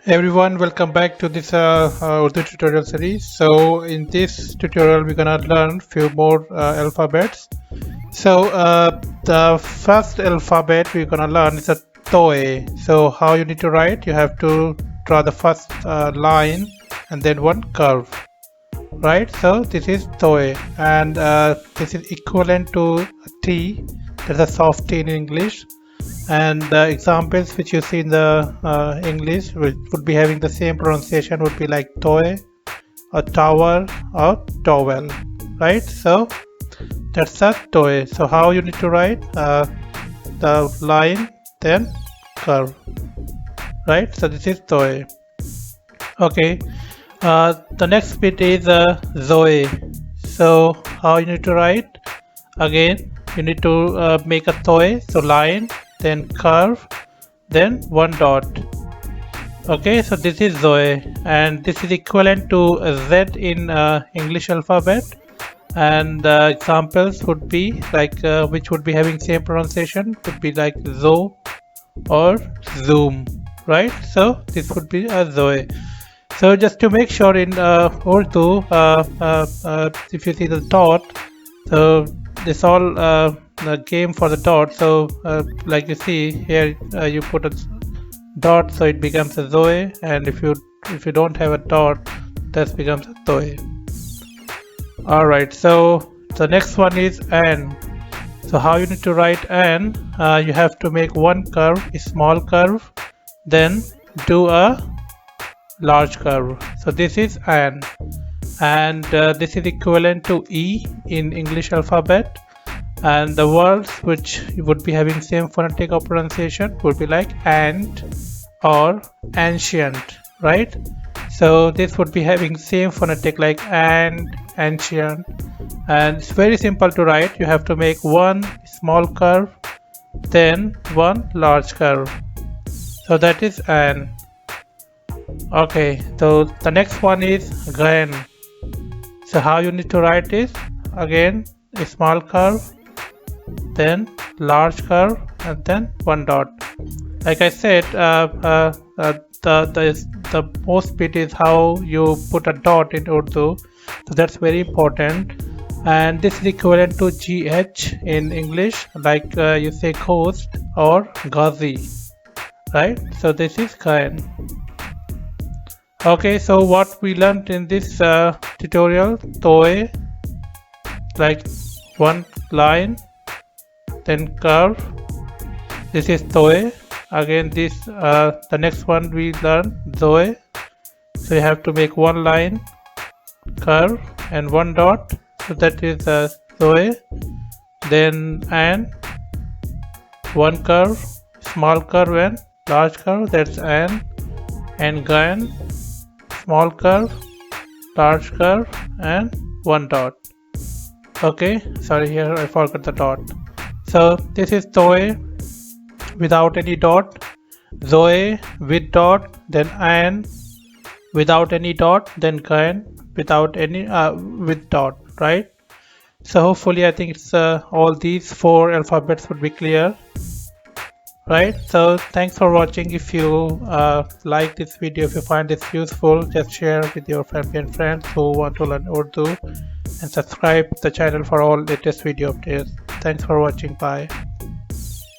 Everyone, welcome back to this Urdu tutorial series. So in this tutorial, we're gonna learn few more alphabets. So the first alphabet we're gonna learn is a toe. So how you need to write? You have to draw the first line and then one curve, right? So this is toe, and this is equivalent to a T. That's a soft T in English. And the examples which you see in the English would be having the same pronunciation, would be like toy or tower or towel, right? So that's a toy. So how you need to write the line then curve, right? So this is toy. Okay, the next bit is Zoe. So how you need to write? Again, you need to make a toy, so line, then curve, then one dot. Okay, so this is Zoe, and this is equivalent to a Z in English alphabet. And the examples would be like which would be having same pronunciation, would be like Zo or Zoom, right? So this would be a Zoe. So just to make sure in Urdu, if you see the dot, so this all the game for the dot. So like you see here, you put a dot, so it becomes a Zoe, and if you don't have a dot, that becomes a Zoe. All right, so the next one is an. So how you need to write an? You have to make one curve, a small curve, then do a large curve. So this is an, and this is equivalent to E in English alphabet. And the words which would be having same phonetic or pronunciation would be like and or ancient, right? So this would be having same phonetic like and, ancient, and it's very simple to write. You have to make one small curve, then one large curve. So that is an. Okay, so the next one is gan. So how you need to write is, again, a small curve, then large curve, and then one dot. Like I said, the most bit is how you put a dot in Urdu, so that's very important. And this is equivalent to GH in English, like you say ghost or ghazi, right? So this is gan. Okay, so what we learned in this tutorial: toe, like one line, then curve. This is toe. Again, this the next one we learn Zoe. So you have to make one line, curve, and one dot. So that is Zoe. Then and one curve, small curve and large curve. That's and gan, small curve, large curve, and one dot. Okay, sorry, here I forgot the dot. So this is toe without any dot, Zoe with dot, then an without any dot, then gan without any with dot, right? So hopefully I think it's all these four alphabets would be clear, right? So thanks for watching. If you like this video, if you find this useful, just share with your family and friends who want to learn Urdu, and subscribe the channel for all latest video updates. Thanks for watching. Bye.